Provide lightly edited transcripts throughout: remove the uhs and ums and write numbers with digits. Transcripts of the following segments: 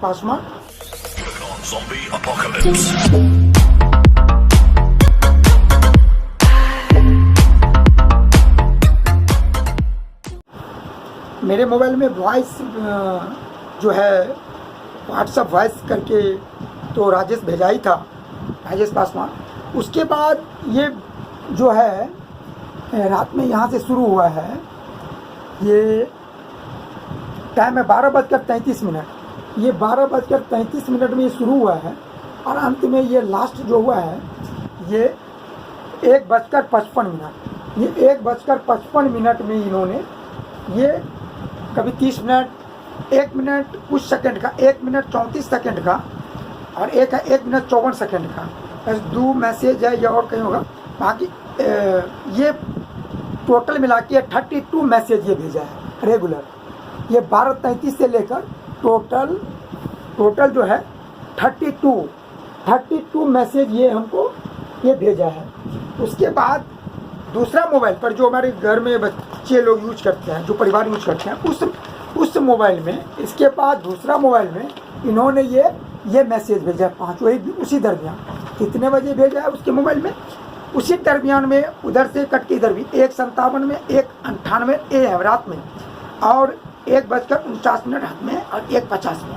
Paswan. Zombie apocalypse. मेरे mobile में voice जो है व्हाट्सअप वॉइस करके तो राजेश भेजा ही था, राजेश पासवान। उसके बाद ये जो है रात में यहाँ से शुरू हुआ है, ये टाइम है 12:33। ये 12:33 में ये शुरू हुआ है और अंत में ये लास्ट जो हुआ है ये 1:55। ये 1:55 में इन्होंने ये कभी 30 मिनट, 1 मिनट कुछ सेकंड का, 1 मिनट 34 सेकंड का और एक है 1 मिनट 54 सेकंड का। बस 2 मैसेज है या और कहीं होगा। बाकी ये टोटल मिला के 32 मैसेज ये भेजा है रेगुलर। ये 12:33 से लेकर टोटल जो है 32 मैसेज ये हमको ये भेजा है। उसके बाद दूसरा मोबाइल पर जो हमारे घर में बच्चे लोग यूज करते हैं, जो परिवार यूज करते हैं, उस मोबाइल में, इसके बाद दूसरा मोबाइल में इन्होंने ये मैसेज भेजा है 5, वही उसी दरमियान। कितने बजे भेजा है उसके मोबाइल में? उसी दरमियान में, उधर से कट के इधर भी 1:57 में, 1:98 AM रात में और 1:49 रात में और 1:50 में।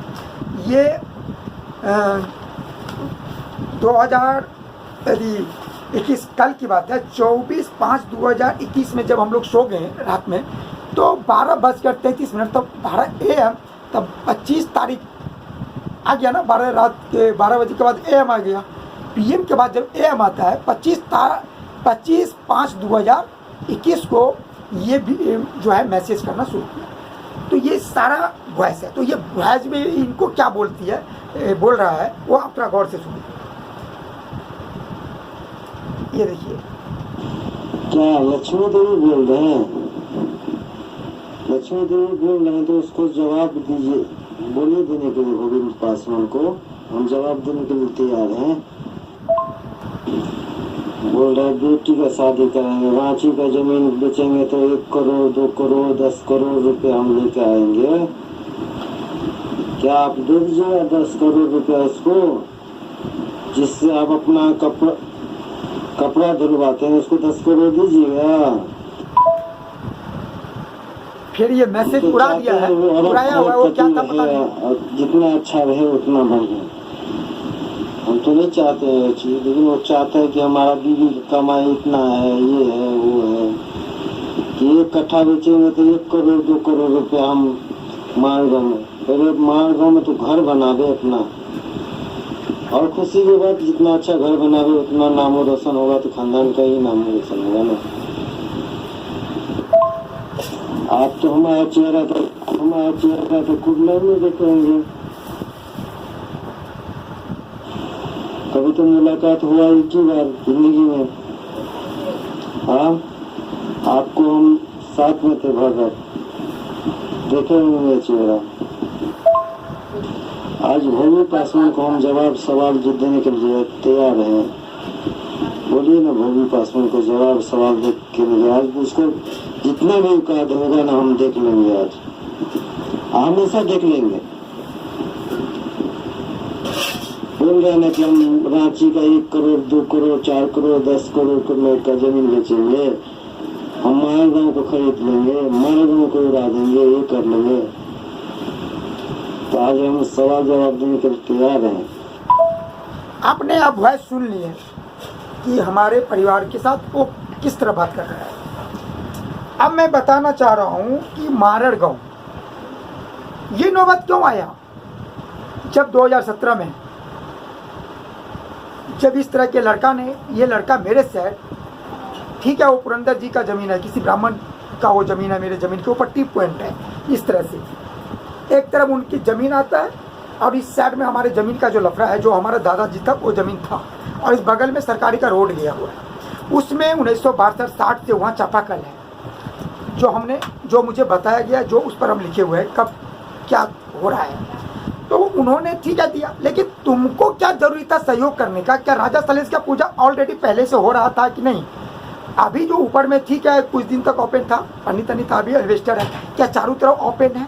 ये 2021 कल की बात है, 24/5/2021 में जब हम लोग सो गए रात में तो 12:33 तब 12 AM, तब 25 तारीख आ गया ना, 12 रात के 12 बजे के बाद AM आ गया। PM के बाद जब AM आता है 25/5/2021 को ये भी जो है मैसेज करना शुरू किया। तो ये सारा वॉइस है। तो ये वॉइस में इनको क्या बोलती है, बोल रहा है, वो अपना गौर से सुनिए। ये देखिए, क्या लक्ष्मी देवी बोल रहे हैं? लक्ष्मी देवी बोल रहे हैं तो उसको जवाब दीजिए, बोलिए देने के लिए गोविंद पासवान को। हम जवाब देने के लिए तैयार हैं। बोल रहे बेटी का शादी कराएंगे, रांची का जमीन बेचेंगे तो 1 करोड़ 2 करोड़ 10 करोड़ रुपए हम लेके आएंगे। क्या आप दे दीजिएगा 10 करोड़ रुपया उसको, जिससे आप अपना कपड़ा धुलवाते हैं, उसको 10 करोड़ दीजिएगा। फिर ये मैसेज उड़ा दिया है, उड़ाया हुआ वो क्या था पता नहीं। जितना अच्छा रहे उतना बढ़िया। हम तो नहीं चाहते हैं चीज, लेकिन वो चाहते हैं कि हमारा बीवी की कमाई इतना है, ये है वो है, कि 1 कट्ठा बेचेंगे तो 1 करोड़ 2 करोड़ रुपया हम मालगांव में, पहले मालगांव में तो घर बनावे अपना। और खुशी की बात, जितना अच्छा घर बनावे उतना नामो रोशन होगा, तो खानदान का ही नामो रोशन होगा ना। आप तो हमारा चेहरा तो कुबला में देखेंगे। कभी तो मुलाकात हुआ एक ही बार जिंदगी में। हाँ, आपको हम साथ में थे भगत, देखे होंगे चेहरा। आज भोवी पासवान को हम जवाब सवाल देने के लिए तैयार हैं। बोलिए ना भोवी पासवान को जवाब सवाल देने के लिए। आज उसको जितना भी औकात होगा ना हम देख लेंगे, आज हमेशा देख लेंगे। बोल रहे हैं कि हम रांची का 1 करोड़ 2 करोड़ 4 करोड़ 10 करोड़ का जमीन बेचेंगे, हम मालगांव को खरीद लेंगे, मालगांव को उड़ा देंगे, ये कर लेंगे। तो आज हम सवाल जवाब देने के लिए तैयार हैं। आपने आप वॉइस सुन लिए कि हमारे परिवार के साथ वो किस तरह बात कर रहा है। अब मैं बताना चाह रहा हूँ कि मारड़गांव ये नौबत क्यों आया। जब 2017 में जब इस तरह के ये लड़का मेरे से, ठीक है, वो पुरंदर जी का ज़मीन है, किसी ब्राह्मण का वो ज़मीन है, मेरे ज़मीन के ऊपर टी पॉइंट है। इस तरह से एक तरफ उनकी ज़मीन आता है और इस साइड में हमारे ज़मीन का जो लफड़ा है, जो हमारा दादाजी था वो ज़मीन था, और इस बगल में सरकारी का रोड गया हुआ है। उसमें 1962-60 से वहाँ चापाकल है, जो मुझे बताया गया, जो उस पर हम लिखे हुए हैं कब क्या हो रहा है। तो उन्होंने ठीक है दिया, लेकिन तुमको क्या जरूरी था सहयोग करने का? क्या राजा सलेश का पूजा ऑलरेडी पहले से हो रहा था कि नहीं? अभी जो ऊपर में ठीक है कुछ दिन तक ओपन था, पन्नी तनी था, अभी इन्वेस्टर है, क्या चारों तरफ ओपन है?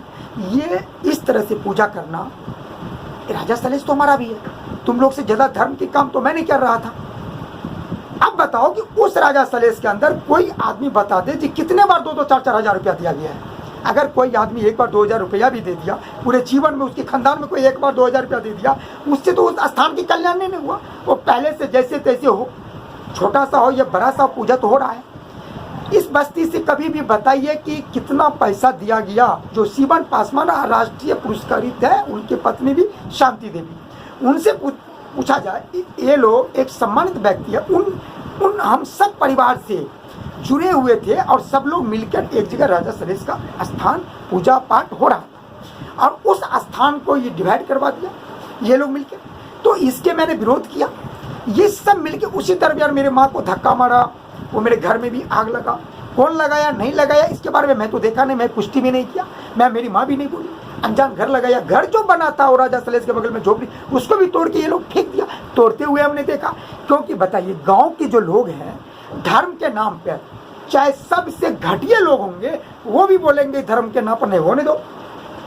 ये इस तरह से पूजा करना राजा सलेश तो हमारा भी है, तुम लोग से ज़्यादा धर्म के काम तो मैं नहीं कर रहा था। अब बताओ कि उस राजा सलेश के अंदर कोई आदमी बता दे कि कितने बार 2-2, 4-4 हज़ार रुपया दिया गया है। अगर कोई आदमी एक बार 2,000 रुपया भी दे दिया, पूरे जीवन में उसके खानदान में कोई एक बार 2,000 रुपया दे दिया, उससे तो उस स्थान की कल्याण नहीं हुआ। वो पहले से जैसे तैसे हो, छोटा सा हो या बड़ा सा, पूजा तो हो रहा है। इस बस्ती से कभी भी बताइए कि कितना पैसा दिया गया। जो शिवन पासवान राष्ट्रीय पुरस्कारित है, उनकी पत्नी भी शांति देवी, उनसे पूछा जाए, ये लोग एक सम्मानित व्यक्ति है, उन हम सब परिवार से जुड़े हुए थे और सब लोग मिलकर एक जगह राजा सलेश का स्थान पूजा पाठ हो रहा था और उस स्थान को ये डिवाइड करवा दिया ये लोग मिलकर। तो इसके मैंने विरोध किया। ये सब मिलकर उसी दरमियान मेरे माँ को धक्का मारा, वो मेरे घर में भी आग लगा। कौन लगाया नहीं लगाया इसके बारे में मैं तो देखा नहीं, मैं पुष्टि भी नहीं किया, मैं मेरी माँ भी नहीं बोली। अनजान घर लगाया, घर जो बना था वो राजा सलेश के बगल में झोपड़ी, उसको भी तोड़ के ये लोग फेंक दिया। तोड़ते हुए हमने देखा, क्योंकि बताइए गांव के जो लोग हैं धर्म के नाम पर, चाहे सबसे घटिया लोग होंगे वो भी बोलेंगे धर्म के नाम पर नहीं होने दो।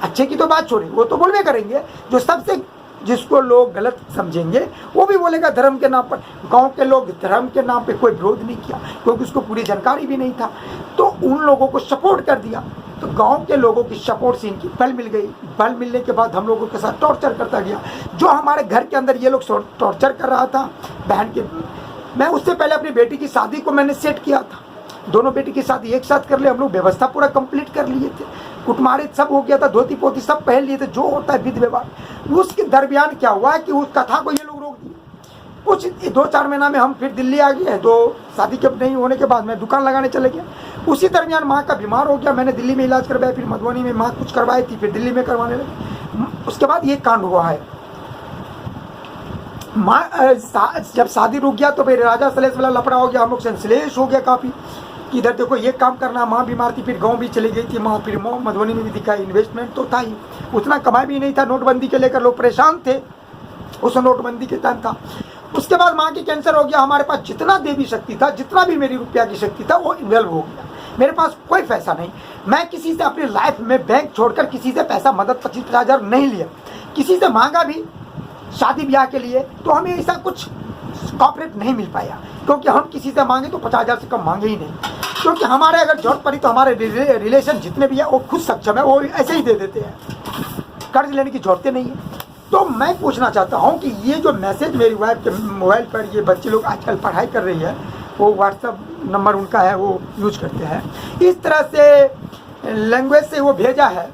अच्छे की तो बात छोड़ी, वो तो बोलवे करेंगे। जो सबसे जिसको लोग गलत समझेंगे वो भी बोलेगा धर्म के नाम पर। गांव के लोग धर्म के नाम पे कोई विरोध नहीं किया, क्योंकि उसको पूरी जानकारी भी नहीं था, तो उन लोगों को सपोर्ट कर दिया। तो गांव के लोगों की सपोर्ट से इनकी बल मिल गई। बल मिलने के बाद हम लोगों के साथ टॉर्चर करता गया। जो हमारे घर के अंदर ये लोग टॉर्चर कर रहा था बहन के, मैं उससे पहले अपनी बेटी की शादी को मैंने सेट किया था। दोनों बेटी की शादी एक साथ कर ले, हम लोग व्यवस्था पूरा कंप्लीट कर लिए थे, कुटमारे सब हो गया था, धोती पोती सब पहन लिए थे, जो होता है विधि व्यवहार। उसके दरमियान क्या हुआ कि उस कथा को ये लोग रोक दिए। कुछ 2-4 महीना में हम फिर दिल्ली आ गए। तो शादी के नहीं होने के बाद मैं दुकान लगाने चले गया। उसी दरमियान माँ का बीमार हो गया, मैंने दिल्ली में इलाज करवाया, फिर मधुबनी में माँ कुछ करवाई थी, फिर दिल्ली में करवाने लगे। उसके बाद ये कांड हुआ है। माँ जब शादी रुक गया तो फिर राजा सलेश वाला लफड़ा हो गया, हम लोग संश्लेष हो गया काफ़ी कि इधर देखो ये काम करना। माँ बीमार थी, फिर गांव भी चली गई थी माँ, फिर मधुबनी में भी दिखाई। इन्वेस्टमेंट तो था ही, उतना कमाई भी नहीं था। नोटबंदी के लेकर लोग परेशान थे, उस नोटबंदी के टाइम था। उसके बाद माँ की कैंसर हो गया। हमारे पास जितना देवी शक्ति था, जितना भी मेरी रुपया की शक्ति था, वो इन्वॉल्व हो गया। मेरे पास कोई पैसा नहीं। मैं किसी से अपनी लाइफ में बैंक छोड़कर किसी से पैसा मदद 25-50 हज़ार नहीं लिया। किसी से मांगा भी शादी ब्याह के लिए तो हमें ऐसा कुछ कॉपरेट नहीं मिल पाया, क्योंकि हम किसी से मांगे तो 50 हज़ार से कम मांगे ही नहीं। क्योंकि हमारे अगर जरूरत पड़ी तो हमारे रिलेशन जितने भी है वो खुद सक्षम है, वो ऐसे ही दे देते हैं, कर्ज लेने की जरूरत नहीं है। तो मैं पूछना चाहता हूँ कि ये जो मैसेज मेरी वाइफ के मोबाइल पर ये बच्चे लोग आजकल पढ़ाई कर रही है, वो व्हाट्सअप नंबर उनका है, वो यूज करते हैं, इस तरह से लैंग्वेज से वो भेजा है।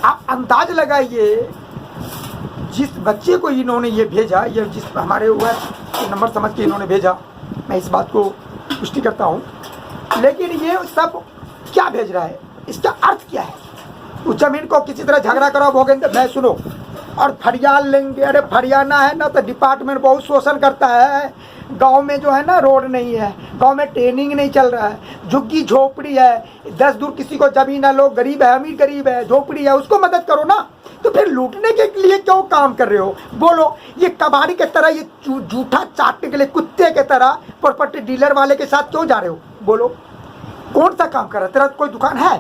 आप अंदाज लगाइए जिस बच्चे को इन्होंने ये भेजा, ये जिस हमारे वाइफ नंबर समझ के इन्होंने भेजा, मैं इस बात को पुष्टि करता हूँ। लेकिन ये सब क्या भेज रहा है, इसका अर्थ क्या है? उस जमीन को किसी तरह झगड़ा करो भोगेंद्र, मैं सुनो और फरियाल लेंगे। अरे फरियाना है ना तो डिपार्टमेंट बहुत शोषण करता है। गांव में जो है ना रोड नहीं है, गांव में ट्रेनिंग नहीं चल रहा है, झुग्गी झोपड़ी है, 10 दूर किसी को जमीन है, लोग गरीब है, अमीर गरीब है, झोपड़ी है, उसको मदद करो ना। तो फिर लूटने के लिए क्यों काम कर रहे हो? बोलो। ये कबाड़ी के तरह, ये जूठा चाटने के लिए कुत्ते के तरह प्रॉपर्टी डीलर वाले के साथ क्यों जा रहे हो? बोलो, कौन सा काम कर रहा है? तेरा कोई दुकान है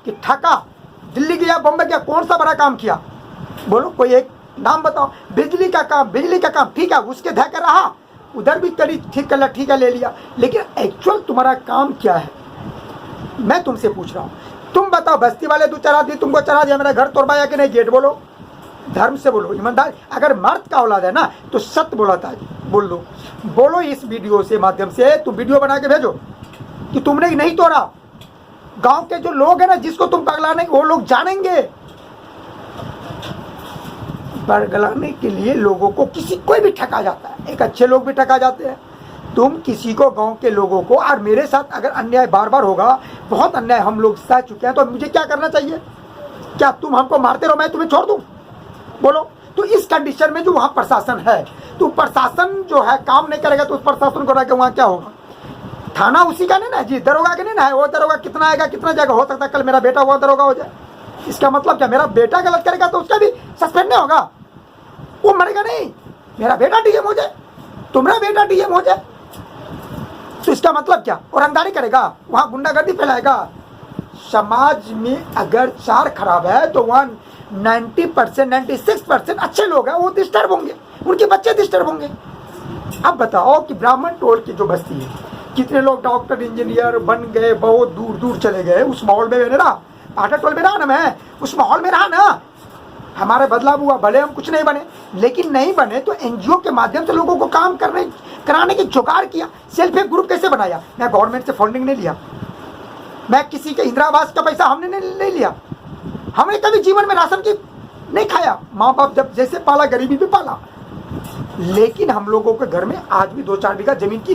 कि ठका? दिल्ली गया, बम्बई गया, कौन सा बड़ा काम किया? बोलो, कोई एक नाम बताओ। बिजली का काम ठीक है, उसके धै कर रहा, उधर भी करी, ठीक है ले लिया, लेकिन एक्चुअल तुम्हारा काम क्या है? मैं तुमसे पूछ रहा हूँ, तुम बताओ। बस्ती वाले 2-4 आदमी तुमको चढ़ा दिया, मेरा घर तोड़वाया कि नहीं? गेट बोलो, धर्म से बोलो, ईमानदार। अगर मर्द का औलाद है ना तो सत्य बोला था, बोल दो। बोलो इस वीडियो से माध्यम से, तुम वीडियो बना के भेजो कि तुमने नहीं तोड़ा। गांव के जो लोग हैं ना, जिसको तुम पगलाने, वो लोग जानेंगे। पगलाने के लिए लोगों को कोई भी ठगा जाता है, एक अच्छे लोग भी ठगा जाते हैं। तुम किसी को, गांव के लोगों को, और मेरे साथ अगर अन्याय बार बार होगा, बहुत अन्याय हम लोग सह चुके हैं, तो मुझे क्या करना चाहिए? क्या तुम हमको मारते रहो, मैं तुम्हें छोड़ दूं? बोलो। तो इस कंडीशन में जो वहाँ प्रशासन है, तो प्रशासन जो है काम नहीं करेगा, तो उस प्रशासन को रह के वहाँ क्या होगा? थाना उसी का नहीं ना जी, दरोगा के नहीं ना है। वो दरोगा कितना आएगा, कितना जाएगा? हो सकता है कल मेरा बेटा वो दरोगा हो जाए। इसका मतलब क्या? मेरा बेटा गलत करेगा तो उसका भी सस्पेंड नहीं होगा, वो मरेगा नहीं। मेरा बेटा डीएम हो जाए, तुम्हारा बेटा डीएम हो जाए, तो इसका मतलब क्या? और रंगदारी करेगा, वहाँ गुंडागर्दी फैलाएगा। समाज में अगर चार खराब है तो वहाँ 90% 96% अच्छे लोग हैं, वो डिस्टर्ब होंगे, उनके बच्चे डिस्टर्ब होंगे। अब बताओ कि ब्राह्मण टोल की जो बस्ती है, कितने लोग डॉक्टर इंजीनियर बन गए, बहुत दूर दूर चले गए। उस माहौल में मैंने रहा, पाटा टोल में रहा ना, मैं उस माहौल में रहा ना। हमारा बदलाव हुआ, भले हम कुछ नहीं बने, लेकिन नहीं बने तो एनजीओ के माध्यम से लोगों को काम कराने की जुगाड़ किया। सेल्फ हेल्प ग्रुप कैसे बनाया? मैं गवर्नमेंट से फंडिंग नहीं लिया, मैं किसी के इंदिरा आवास का पैसा हमने नहीं लिया, हमने कभी जीवन में राशन की नहीं खाया। माँ बाप जब जैसे पाला, गरीबी भी पाला, लेकिन हम लोगों के घर में आज भी 2-4 बीघा जमीन की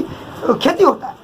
खेती होता है।